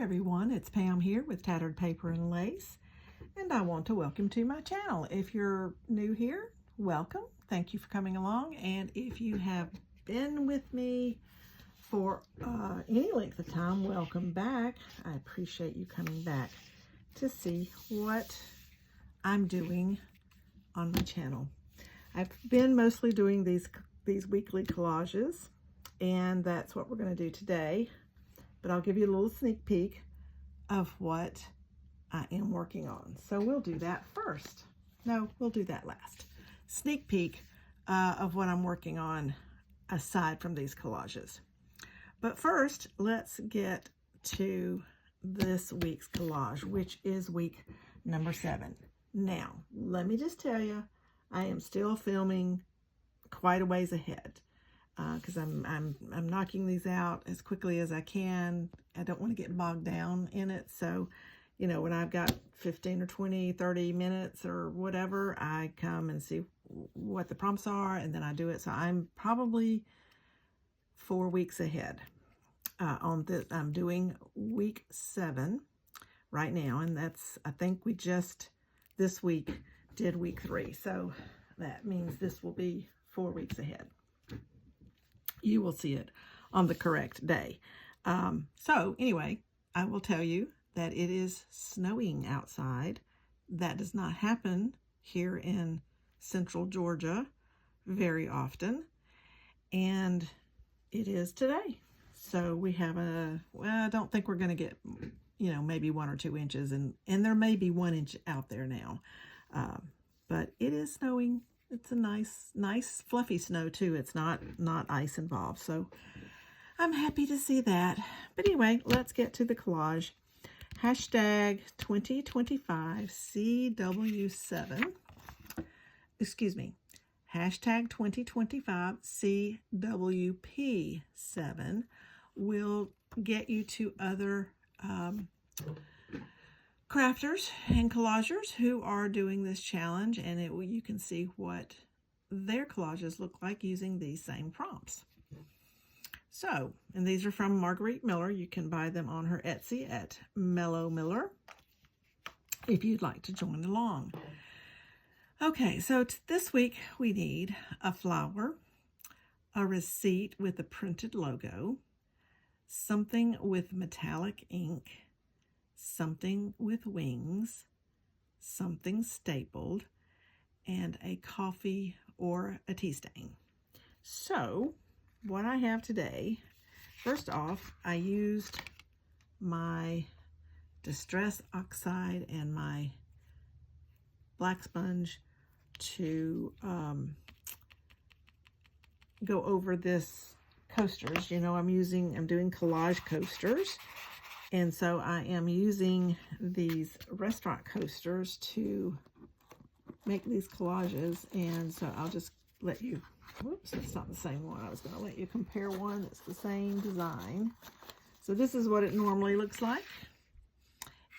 everyone, it's Pam here with Tattered Paper and Lace, and I want to welcome you to my channel. If you're new here, welcome. Thank you for coming along, and if you have been with me for any length of time, welcome back. I appreciate you coming back to see what I'm doing on my channel. I've been mostly doing these weekly collages, and that's what we're going to do today. But I'll give you a little sneak peek of what I am working on. So we'll do that first. No, we'll do that last. Sneak peek of what I'm working on aside from these collages. But first, let's get to this week's collage, which is week number 7. Now, let me just tell you, I am still filming quite a ways ahead. Because I'm knocking these out as quickly as I can. I don't want to get bogged down in it. So, you know, when I've got 15 or 20, 30 minutes or whatever, I come and see what the prompts are, and then I do it. So I'm probably 4 weeks ahead on this. I'm doing week 7 right now, and that's, I think we just this week did week 3. So that means this will be 4 weeks ahead. You will see it on the correct day. So anyway, I will tell you that it is snowing outside. That does not happen here in central Georgia very often. And it is today. So we have well, I don't think we're going to get, you know, maybe 1 or 2 inches. And there may be 1 inch out there now. But it is snowing. It's a nice fluffy snow too. It's not ice involved. So I'm happy to see that. But anyway, let's get to the collage. Hashtag 2025 CW7. Excuse me. Hashtag 2025 CWP7 will get you to other crafters and collagers who are doing this challenge, and you can see what their collages look like using these same prompts. So, and these are from Margarete Miller. You can buy them on her Etsy at Mellow Miller if you'd like to join along. Okay, so this week we need a flower, a receipt with a printed logo, something with metallic ink, something with wings, something stapled, and a coffee or a tea stain. So what I have today, first off, I used my Distress Oxide and my black sponge to go over this coasters. You know, I'm doing collage coasters. And so I am using these restaurant coasters to make these collages. And so I'll just let you, whoops, it's not the same one. I was going to let you compare one that's the same design. So this is what it normally looks like.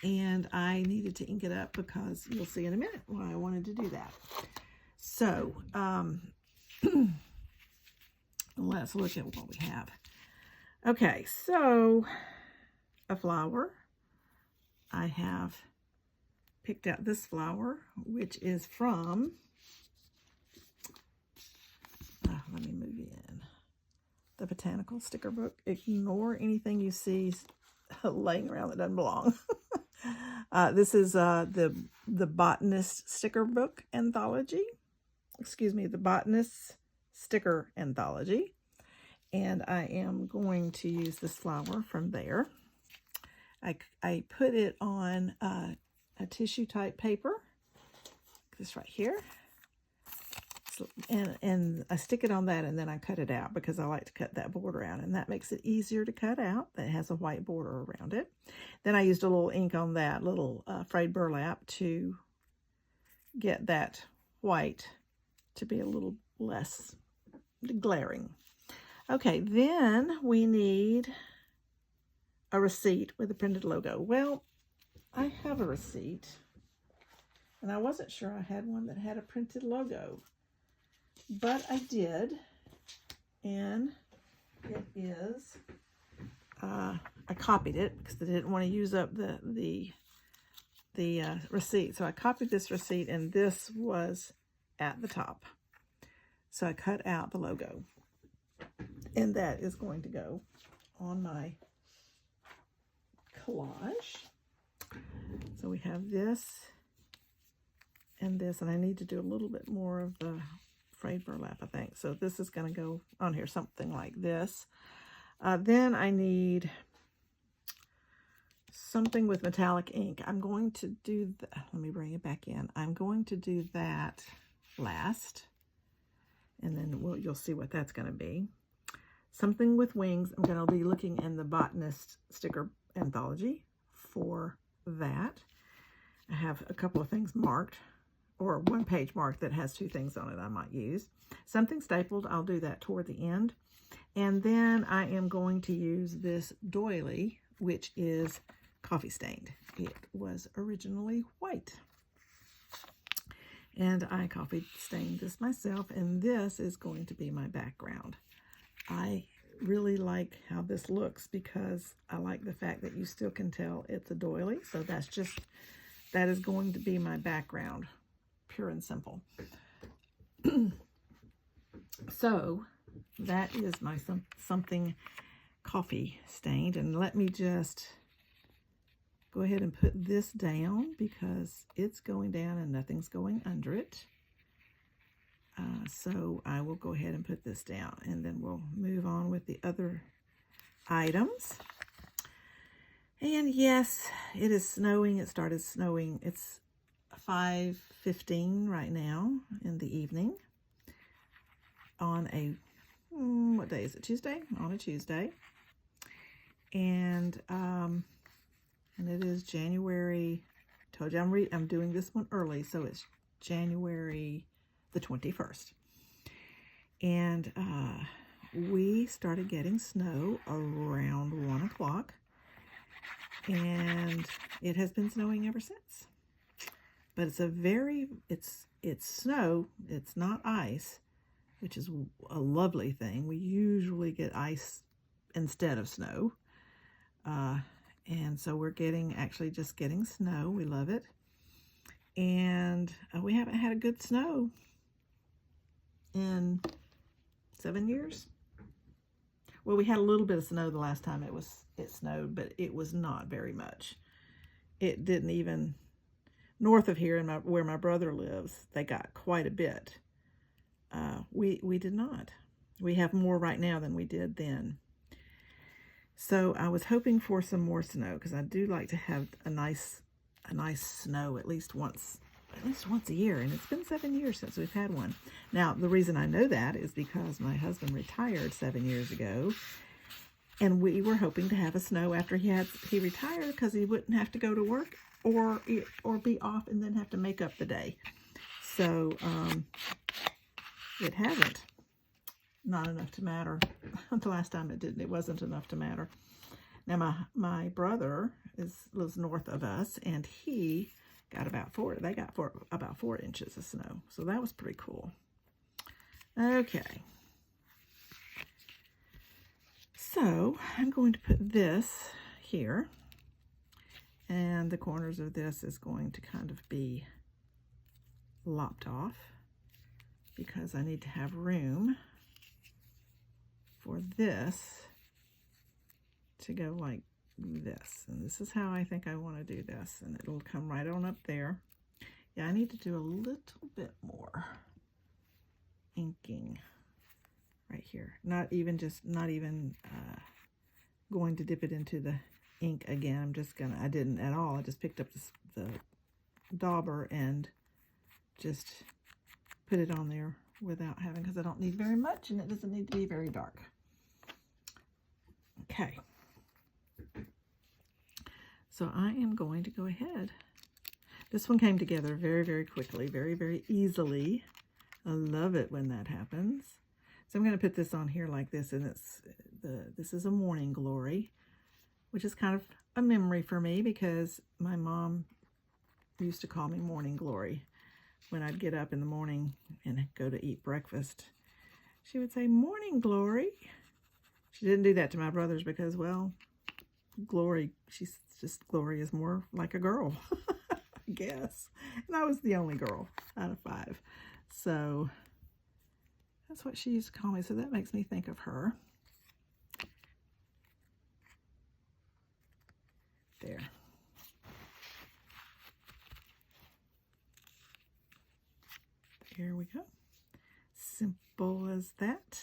And I needed to ink it up because you'll see in a minute why I wanted to do that. So let's look at what we have. Okay, so a flower. I have picked out this flower, which is from, let me move you in, the Botanical Sticker Book. Ignore anything you see laying around that doesn't belong. This is the Botanist Sticker Book Anthology. Excuse me, the Botanist Sticker Anthology. And I am going to use this flower from there. I put it on a tissue type paper, this right here, so, and I stick it on that, and then I cut it out because I like to cut that border out, and that makes it easier to cut out. That has a white border around it. Then I used a little ink on that little frayed burlap to get that white to be a little less glaring. Okay, then we need a receipt with a printed logo. Well, I have a receipt, and I wasn't sure I had one that had a printed logo, but I did, and it is I copied it because I didn't want to use up the receipt. So I copied this receipt, and this was at the top. So I cut out the logo, and that is going to go on my collage. So we have this and this, and I need to do a little bit more of the frayed burlap, I think. So this is going to go on here, something like this. Then I need something with metallic ink. I'm going to do that. Let me bring it back in. I'm going to do that last, and then you'll see what that's going to be. Something with wings. I'm going to be looking in the Botanist sticker anthology for that. I have a couple of things marked, or one page marked that has 2 things on it I might use. Something stapled, I'll do that toward the end. And then I am going to use this doily, which is coffee stained. It was originally white. And I coffee stained this myself, and this is going to be my background. I really like how this looks because I like the fact that you still can tell it's a doily. So that is going to be my background, pure and simple. So that is my something coffee stained, and let me just go ahead and put this down because it's going down and nothing's going under it. So I will go ahead and put this down, and then we'll move on with the other items. And yes, it is snowing. It started snowing. It's 5:15 right now in the evening on a, what day is it? Tuesday? On a Tuesday. And it is January, told you I'm doing this one early, so it's January the 21st. And we started getting snow around 1 o'clock, and it has been snowing ever since. But it's snow, it's not ice, which is a lovely thing. We usually get ice instead of snow. And so we're actually just getting snow. We love it. And we haven't had a good snow in 7 years. Well, we had a little bit of snow the last time it snowed, but it was not very much. It didn't even, north of here where my brother lives, they got quite a bit. We did not. We have more right now than we did then. So I was hoping for some more snow because I do like to have a nice snow at least once a year, and it's been 7 years since we've had one. Now, the reason I know that is because my husband retired 7 years ago, and we were hoping to have a snow after he retired because he wouldn't have to go to work or be off and then have to make up the day. So it hasn't. Not enough to matter. The last time it wasn't enough to matter. Now my brother lives north of us, and he got about 4 inches of snow. So that was pretty cool. Okay. So I'm going to put this here, and the corners of this is going to kind of be lopped off because I need to have room for this to go like this. And this is how I think I want to do this, and it'll come right on up there. Yeah, I need to do a little bit more inking right here. Not even going to dip it into the ink again. I didn't at all. I just picked up the dauber and just put it on there without having, because I don't need very much, and it doesn't need to be very dark. Okay. So I am going to go ahead. This one came together very, very quickly, very, very easily. I love it when that happens. So I'm going to put this on here like this, and this is a Morning Glory, which is kind of a memory for me because my mom used to call me Morning Glory. When I'd get up in the morning and go to eat breakfast, she would say, "Morning Glory." She didn't do that to my brothers because, well, Glory is more like a girl, I guess. And I was the only girl out of 5. So that's what she used to call me. So that makes me think of her. There. Here we go. Simple as that.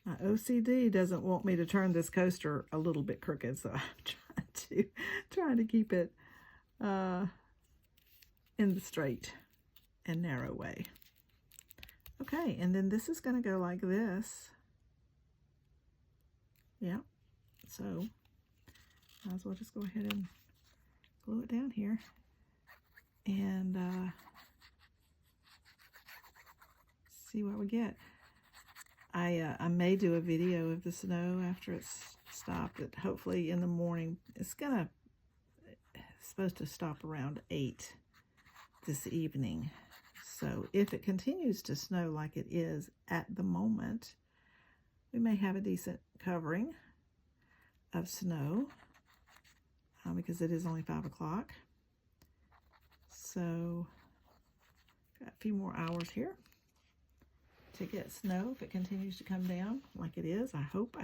My OCD doesn't want me to turn this coaster a little bit crooked, so I'm trying to keep it in the straight and narrow way. Okay, and then this is going to go like this. Yeah, so might as well just go ahead and glue it down here. And see what we get. I may do a video of the snow after it's stopped. Hopefully in the morning. It's supposed to stop around 8 this evening. So if it continues to snow like it is at the moment, we may have a decent covering of snow because it is only 5 o'clock. So got a few more hours here to get snow if it continues to come down like it is. I hope.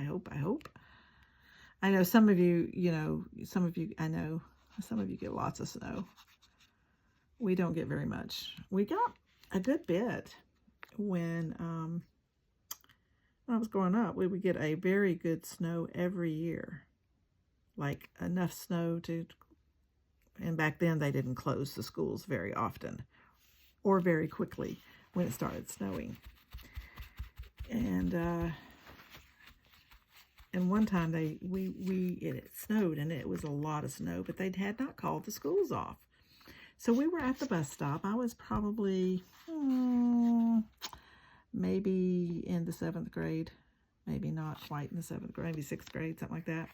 I know some of you, some of you get lots of snow. We don't get very much. We got a good bit when I was growing up. We would get a very good snow every year, like enough snow to, and back then they didn't close the schools very often or very quickly when it started snowing. And one time it snowed and it was a lot of snow, but they had not called the schools off. So we were at the bus stop. I was probably maybe in the 7th grade, maybe not quite in the 7th grade, maybe 6th grade, something like that.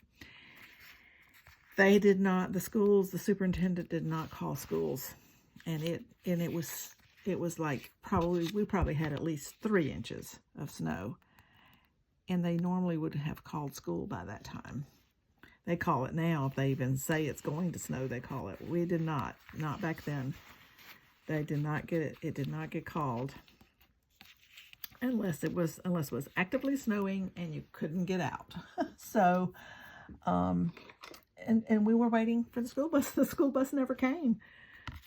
The superintendent did not call schools, and it was like we probably had at least 3 inches of snow, and they normally would have called school by that time. They call it now. If they even say it's going to snow, they call it. We did not back then. They did not get it. It did not get called unless it was actively snowing and you couldn't get out. So, and we were waiting for the school bus. The school bus never came.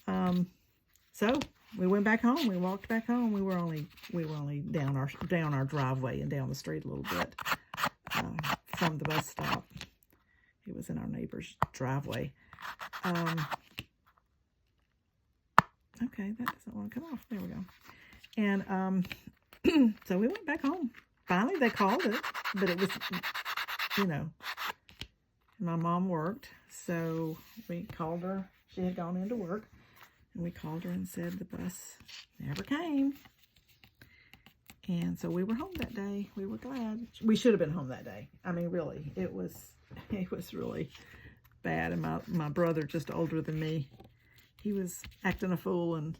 So we went back home. We walked back home. We were only down our driveway and down the street a little bit from the bus stop. It was in our neighbor's driveway. Okay, that doesn't want to come off. There we go. And so we went back home. Finally, they called it, but it was, my mom worked, so we called her. She had gone into work, and we called her and said the bus never came. And so we were home that day. We were glad. We should have been home that day. I mean, really, it was really bad. And my brother, just older than me, he was acting a fool and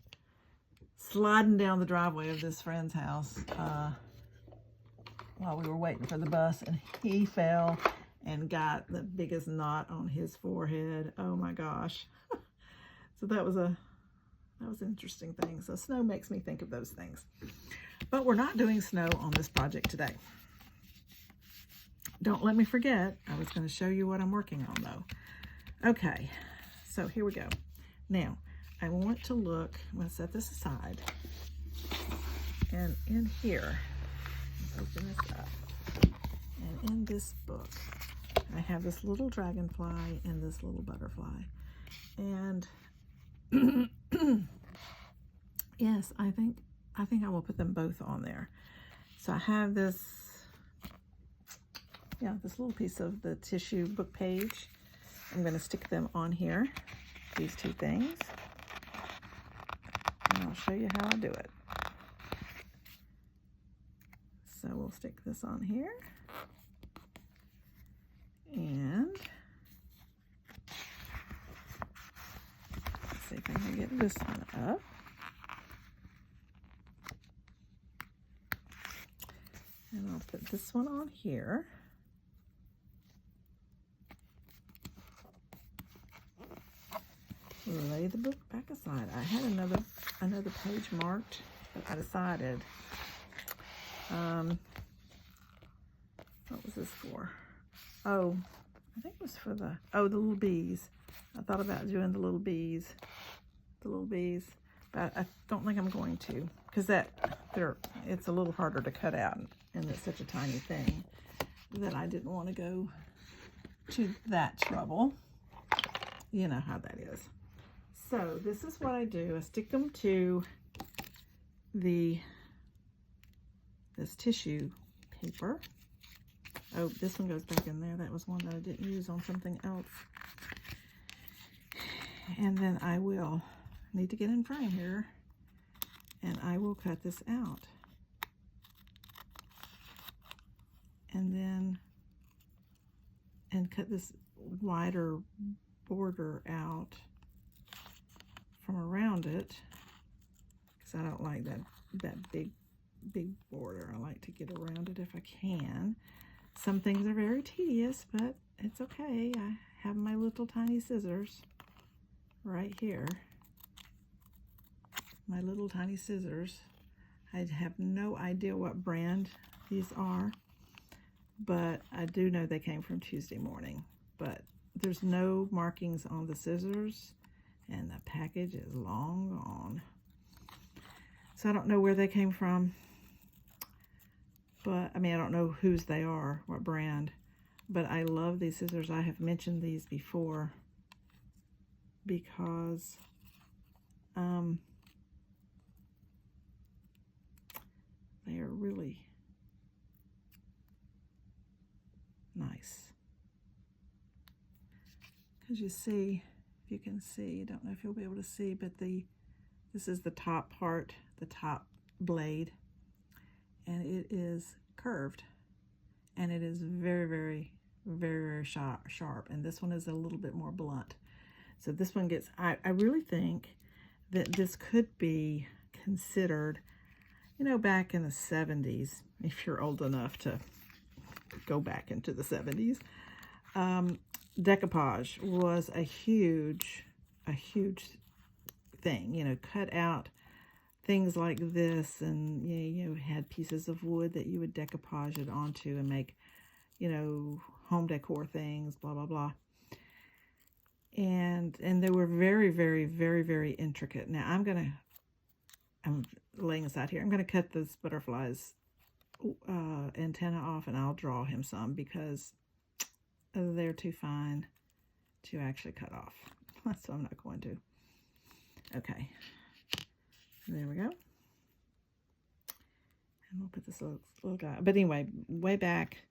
sliding down the driveway of this friend's house while we were waiting for the bus, and he fell and got the biggest knot on his forehead. Oh my gosh. So that was an interesting thing. So snow makes me think of those things. But we're not doing snow on this project today. Don't let me forget, I was going to show you what I'm working on though. Okay, so here we go. Now, I want to look, I'm going to set this aside. And in here, let's open this up. And in this book, I have this little dragonfly and this little butterfly. And yes, I think I will put them both on there. So I have this little piece of the tissue book page. I'm going to stick them on here, these 2 things. And I'll show you how I do it. So we'll stick this on here. And let's see if I can get this one up. And I'll put this one on here. lay the book back aside. I had another page marked, but I decided, what was this for? Oh, I think it was for the little bees. I thought about doing the little bees, but I don't think I'm going to, because it's a little harder to cut out, and it's such a tiny thing that I didn't want to go to that trouble. You know how that is. So this is what I do. I stick them to this tissue paper. Oh, this one goes back in there. That was one that I didn't use on something else. And then I will need to get in frame here, and I will cut this out. And cut this wider border out from around it, because I don't like that big border. I like to get around it if I can. Some things are very tedious, but it's okay. I have my little tiny scissors right here. My little tiny scissors. I have no idea what brand these are, but I do know they came from Tuesday Morning. But there's no markings on the scissors, and the package is long gone. So I don't know where they came from, but I mean, I don't know whose they are, what brand, but I love these scissors. I have mentioned these before because they are really nice. Because you see, if you can see, I don't know if you'll be able to see, but this is the top part, the top blade, and it is curved, and it is very, very, very, very sharp. And this one is a little bit more blunt. So this one gets, I really think that this could be considered, you know, back in the 70s, if you're old enough to go back into the 70s, decoupage was a huge thing. You know, cut out things like this, and you had pieces of wood that you would decoupage it onto and make, you know, home decor things, blah blah blah. And they were very, very, very, very intricate. Now I'm laying aside here. I'm gonna cut this butterfly's antenna off, and I'll draw him some because they're too fine to actually cut off. So I'm not going to. Okay, there we go. And we'll put this little guy. But anyway, way back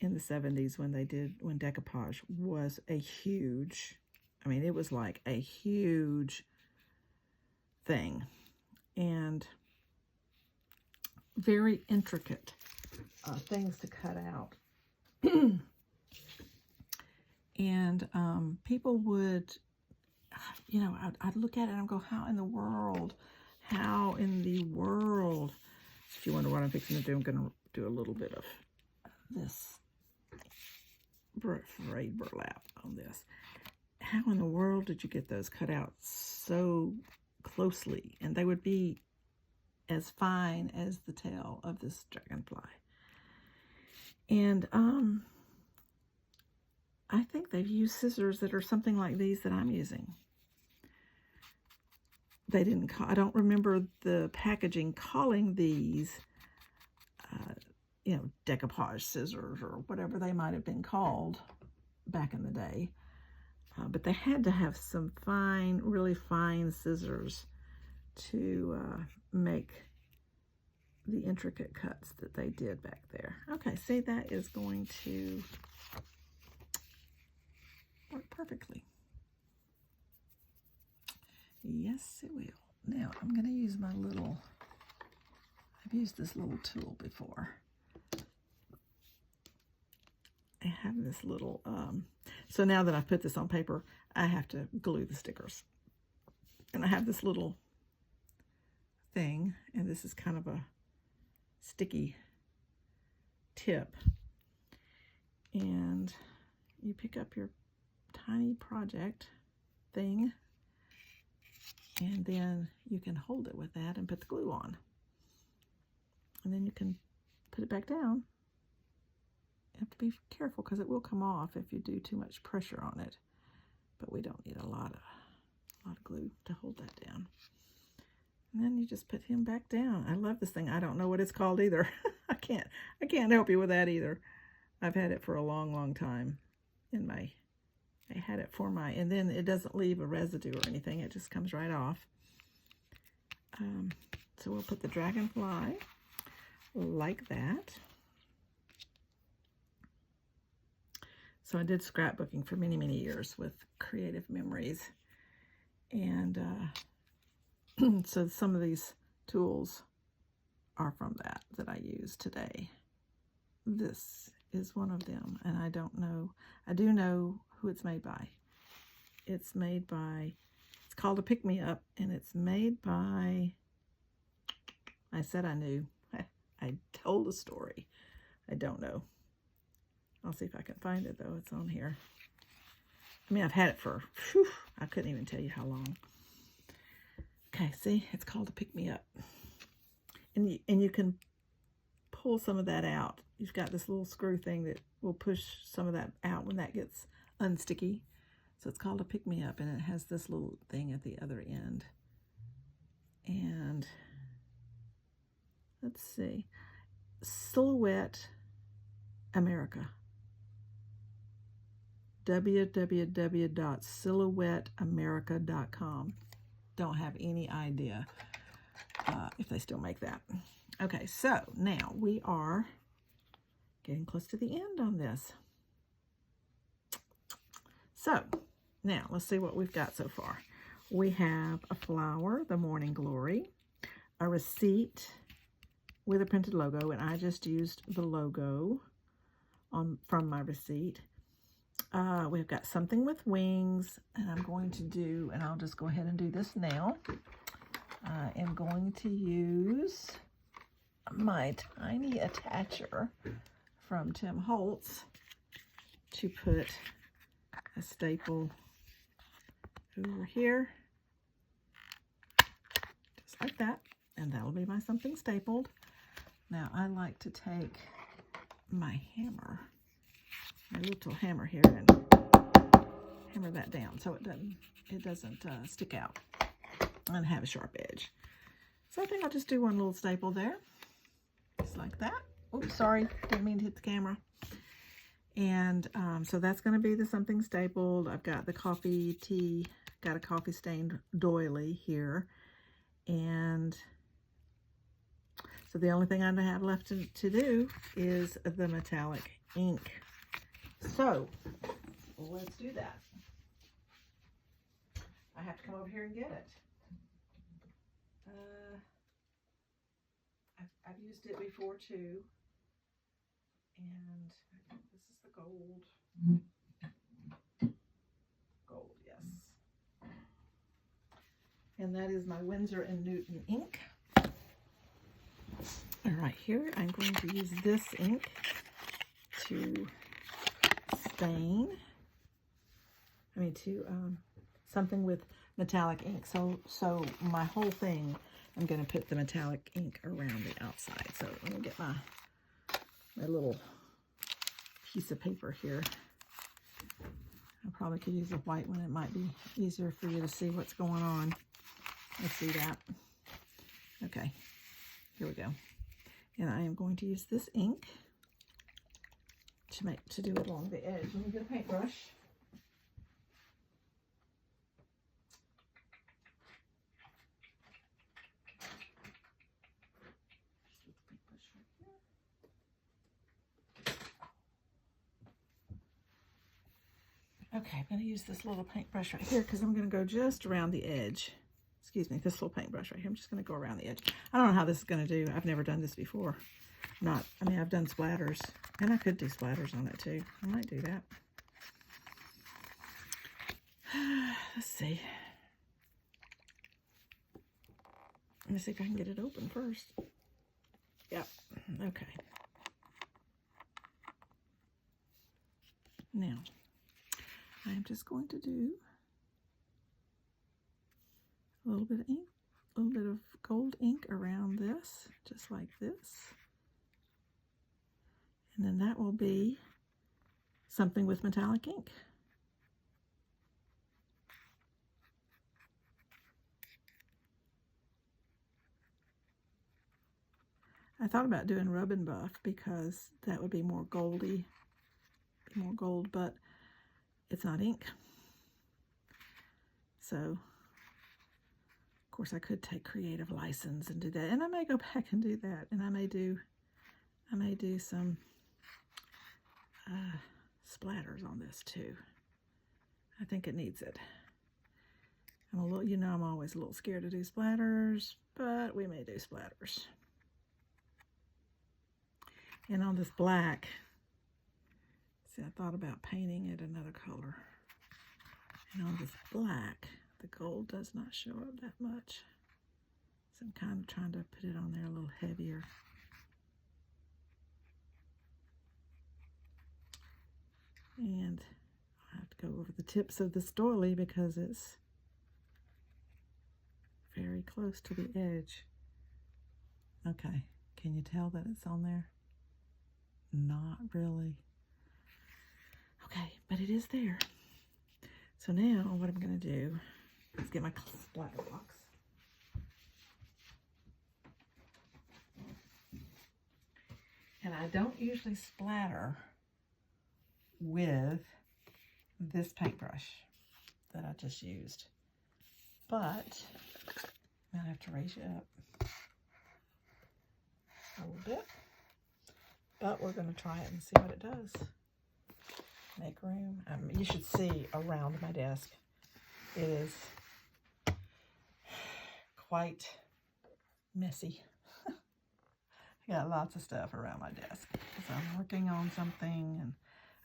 in the 70s when decoupage was a huge, I mean, it was like a huge thing, and very intricate things to cut out. And people would, you know, I'd look at it and I'd go, how in the world? If you wonder what I'm fixing to do, I'm going to do a little bit of this frayed burlap on this. How in the world did you get those cut out so closely? And they would be as fine as the tail of this dragonfly. And I think they've used scissors that are something like these that I'm using. They didn't call, I don't remember the packaging calling these, you know, decoupage scissors or whatever they might have been called back in the day. But they had to have some fine, really fine scissors to make the intricate cuts that they did back there. Okay, see, that is going to work perfectly. Yes, it will. Now, I'm going to use my little, I've used this little tool before. I have this little, so now that I've put this on paper, I have to glue the stickers. And I have this little thing, and this is kind of a sticky tip. And you pick up your tiny project thing And then you can hold it with that and put the glue on. And then you can put it back down. You have to be careful because it will come off if you do too much pressure on it. But we don't need a lot of glue to hold that down. And then you just put him back down. I love this thing. I don't know what it's called either. I can't help you with that either. I've had it for a long time. I had it for and then it doesn't leave a residue or anything. It just comes right off. So we'll put the dragonfly like that. So I did scrapbooking for many years with creative memories. And so some of these tools are from that I use today. This is one of them, and I don't know. I do know who it's made by. It's called a Pick Me Up, and it's made by, I said I knew. I told a story. I don't know. I'll see if I can find it, though. It's on here. I mean, I've had it for, I couldn't even tell you how long. Okay, see? It's called a Pick Me Up. And you can pull some of that out. You've got this little screw thing that will push some of that out when that gets unsticky. So it's called a Pick Me Up, and it has this little thing at the other end. And let's see. Silhouette America. www.silhouetteamerica.com. Don't have any idea if they still make that. Okay, so now we are getting close to the end on this. So now let's see what we've got so far. We have a flower, the Morning Glory, a receipt with a printed logo, and I just used the logo from my receipt. We've got something with wings, and I'm going to do, and I'll just go ahead and do this now. I am going to use my tiny attacher from Tim Holtz to put a staple over here, just like that, and that'll be my something stapled. Now I like to take my hammer, my little hammer here, and hammer that down so it doesn't stick out and have a sharp edge. So I think I'll just do one little staple there, just like that. Oops, sorry, didn't mean to hit the camera. And so that's going to be the something stapled. I've got the coffee tea, got a coffee stained doily here. And so the only thing I have left to do is the metallic ink. So let's do that. I have to come over here and get it. I've used it before too. And I think this is the gold. Gold, yes. And that is my Winsor & Newton ink. All right, here I'm going to use this ink to stain. Something with metallic ink. So my whole thing, I'm going to put the metallic ink around the outside. So let me get my little piece of paper here. I probably could use a white one. It might be easier for you to see what's going on. Let's see that. Okay, here we go. And I am going to use this ink to do it along the edge. Let me get a paintbrush. Okay, I'm going to use this little paintbrush right here because I'm going to go just around the edge. Excuse me, this little paintbrush right here. I'm just going to go around the edge. I don't know how this is going to do. I've never done this before. I've done splatters, and I could do splatters on it too. I might do that. Let's see. Let me see if I can get it open first. Yep, okay. Now, I'm just going to do a little bit of ink, a little bit of gold ink around this, just like this. And then that will be something with metallic ink. I thought about doing Rub and Buff because that would be more goldy, more gold, but it's not ink. So, of course, I could take creative license and do that, and I may go back and do that, and I may do some splatters on this too. I think it needs it. I'm a little, I'm always a little scared to do splatters, but we may do splatters. And on this black, see, I thought about painting it another color. And on this black, the gold does not show up that much. So I'm kind of trying to put it on there a little heavier. And I have to go over the tips of this doily because it's very close to the edge. Okay, can you tell that it's on there? Not really. Okay, but it is there. So now what I'm going to do is get my splatter box. And I don't usually splatter with this paintbrush that I just used. But I'm going to have to raise it up a little bit. But we're going to try it and see what it does. Make room. You should see around my desk. It is quite messy. I got lots of stuff around my desk because I'm working on something. And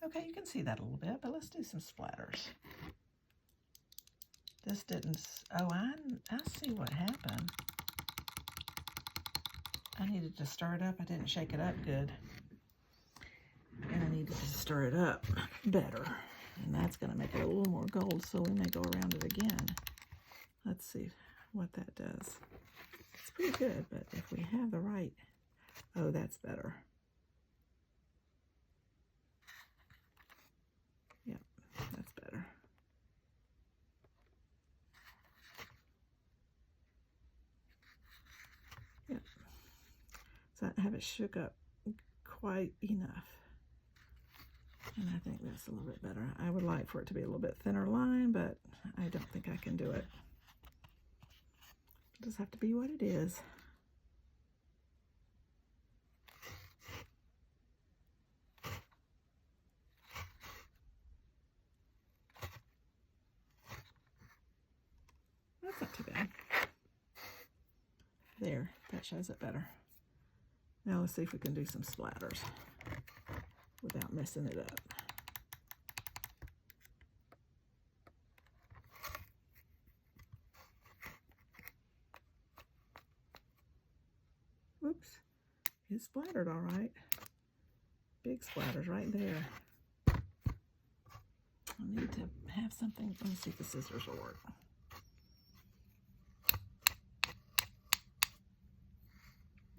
okay, you can see that a little bit, but let's do some splatters. This didn't. Oh, I see what happened. I needed to stir it up. I didn't shake it up good. And I needed to stir it up better. And that's going to make it a little more gold, so we may go around it again. Let's see what that does. It's pretty good, but if we have the right... Oh, that's better. Yep, that's better. Yep. So I have it shook up quite enough. And I think that's a little bit better. I would like for it to be a little bit thinner line, but I don't think I can do it. It just have to be what it is. That's not too bad. There, that shows it better. Now let's see if we can do some splatters without messing it up. Oops, it splattered all right. Big splatters right there. I need to have something. Let me see if the scissors will work.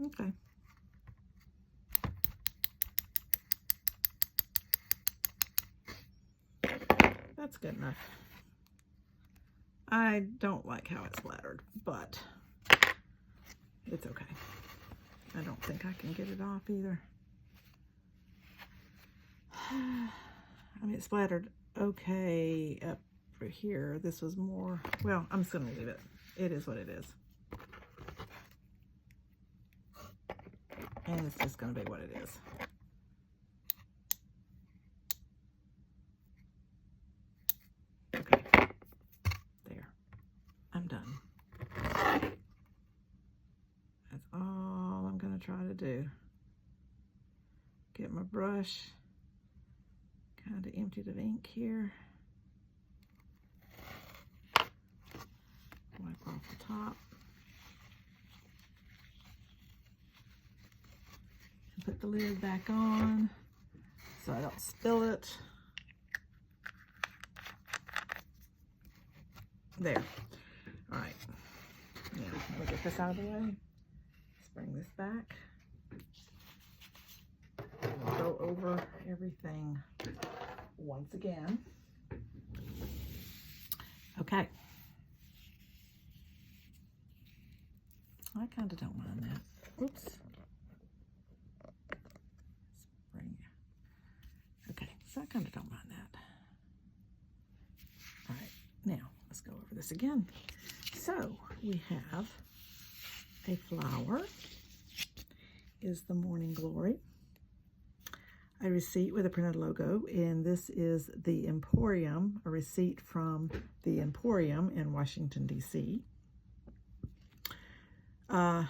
Okay. That's good enough. I don't like how it splattered, but it's okay. I don't think I can get it off either. I mean, it splattered okay up here. This was more, well, I'm just going to leave it. It is what it is. And it's just going to be what it is. Okay. There. I'm done. That's all I'm going to try to do. Get my brush kind of emptied of ink here. Wipe off the top. And put the lid back on so I don't spill it. There. All right. Now, we'll get this out of the way. Let's bring this back. We'll go over everything once again. Okay. I kind of don't mind that. Oops. Let's bring it. Okay, so I kind of don't mind that. All right, now let's go over this again. So we have a flower, is the Morning Glory. A receipt with a printed logo, and this is the Emporium, a receipt from the Emporium in Washington, D.C.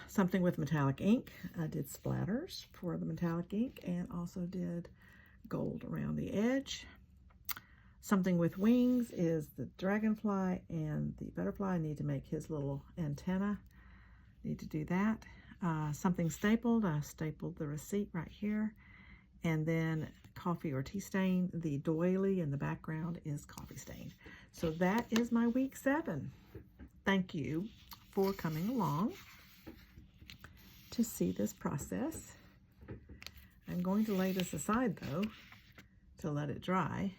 Something with metallic ink. I did splatters for the metallic ink and also did gold around the edge. Something with wings is the dragonfly and the butterfly. I need to make his little antenna. Need to do that. Something stapled. I stapled the receipt right here. And then coffee or tea stain. The doily in the background is coffee stain. So that is my week 7. Thank you for coming along to see this process. I'm going to lay this aside though to let it dry.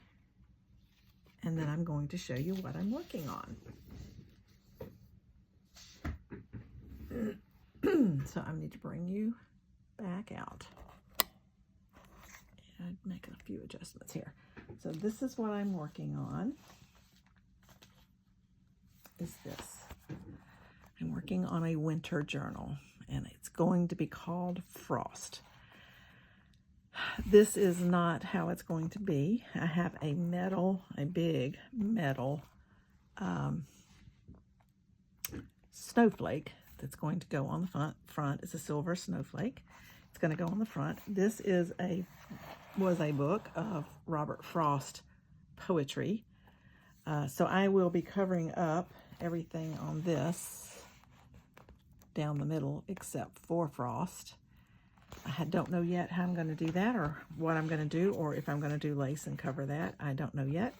And then I'm going to show you what I'm working on. So I need to bring you back out. I'd make a few adjustments here. So this is what I'm working on, is this. I'm working on a winter journal, and it's going to be called Frost. This is not how it's going to be. I have a big metal snowflake that's going to go on the front. It's a silver snowflake. It's going to go on the front. This is was a book of Robert Frost poetry. So I will be covering up everything on this down the middle except for Frost. I don't know yet how I'm going to do that or what I'm going to do, or if I'm going to do lace and cover that. I don't know yet.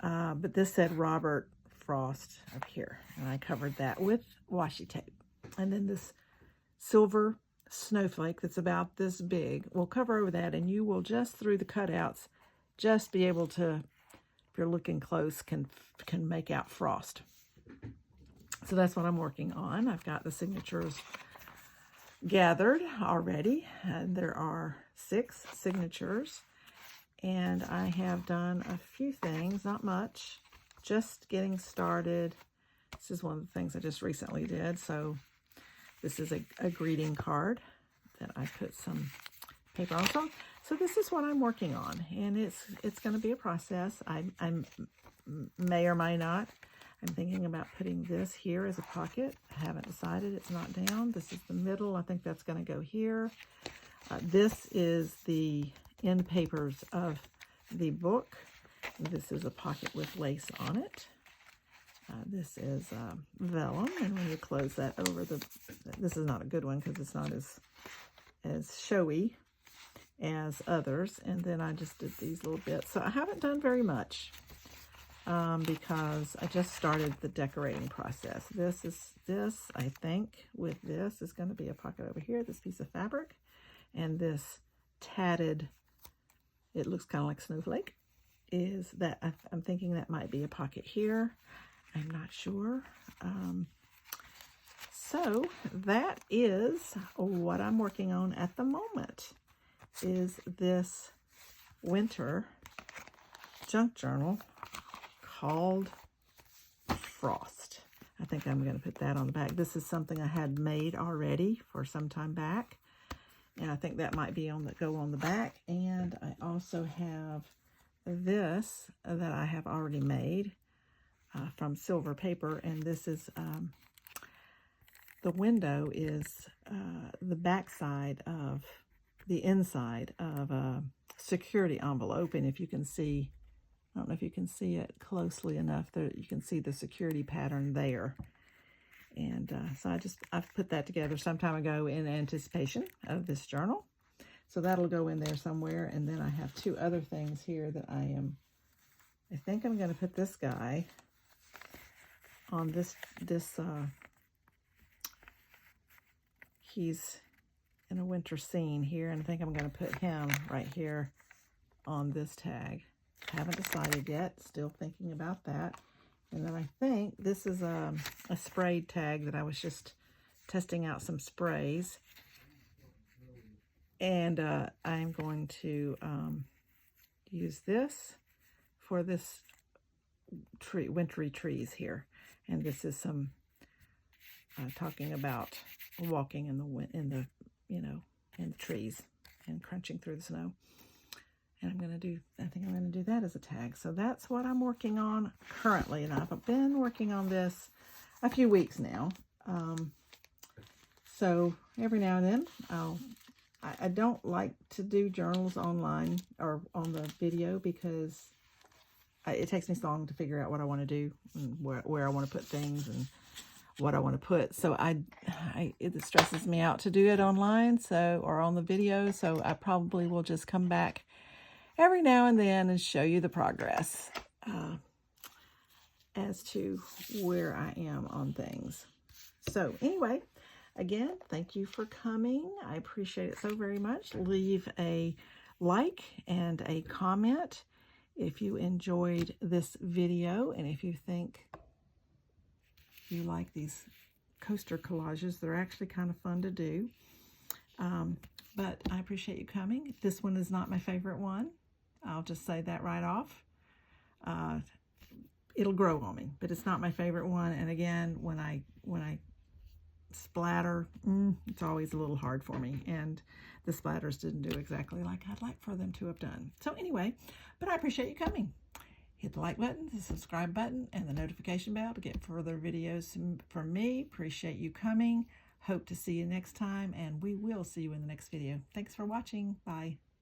But this said Robert Frost up here, and I covered that with washi tape. And then this silver snowflake that's about this big, we'll cover over that, and you will just through the cutouts just be able to, if you're looking close, can make out Frost. So that's what I'm working on. I've got the signatures gathered already, and there are 6 signatures, and I have done a few things, not much, just getting started. This is one of the things I just recently did. So this is a greeting card that I put some paper on. So this is what I'm working on, and it's going to be a process. I may or may not. I'm thinking about putting this here as a pocket. I haven't decided. It's not down. This is the middle. I think that's going to go here. This is the end papers of the book. This is a pocket with lace on it. This is vellum, and when you close that over, this is not a good one because it's not as showy as others. And then I just did these little bits. So I haven't done very much because I just started the decorating process. This I think with this is going to be a pocket over here, this piece of fabric, and this tatted, it looks kind of like snowflake, is that I'm thinking that might be a pocket here. I'm not sure. So that is what I'm working on at the moment, is this winter junk journal called Frost. I think I'm going to put that on the back. This is something I had made already for some time back, and I think that might be go on the back. And I also have this that I have already made from silver paper, and this is the window is the back side of the inside of a security envelope. And if you can see, I don't know if you can see it closely enough, that you can see the security pattern there. And so I've put that together some time ago in anticipation of this journal. So that'll go in there somewhere. And then I have 2 other things here that I think I'm going to put this guy on this he's in a winter scene here, and I think I'm going to put him right here on this tag. Haven't decided yet, still thinking about that. And then I think this is a sprayed tag that I was just testing out some sprays. And I'm going to use this for this wintry trees here. And this is some talking about walking in the trees and crunching through the snow. And I think I'm going to do that as a tag. So that's what I'm working on currently. And I've been working on this a few weeks now. So every now and then I don't like to do journals online or on the video because it takes me so long to figure out what I want to do and where I want to put things and what I want to put. So it stresses me out to do it online, or on the video. So I probably will just come back every now and then and show you the progress as to where I am on things. So anyway, again, thank you for coming. I appreciate it so very much. Leave a like and a comment if you enjoyed this video, and if you think you like these coaster collages. They're actually kind of fun to do. But I appreciate you coming. This one is not my favorite one. I'll just say that right off. It'll grow on me, but it's not my favorite one. And again, when I splatter, it's always a little hard for me. And the splatters didn't do exactly like I'd like for them to have done. So anyway, but I appreciate you coming. Hit the like button, the subscribe button, and the notification bell to get further videos from me. Appreciate you coming. Hope to see you next time, and we will see you in the next video. Thanks for watching. Bye.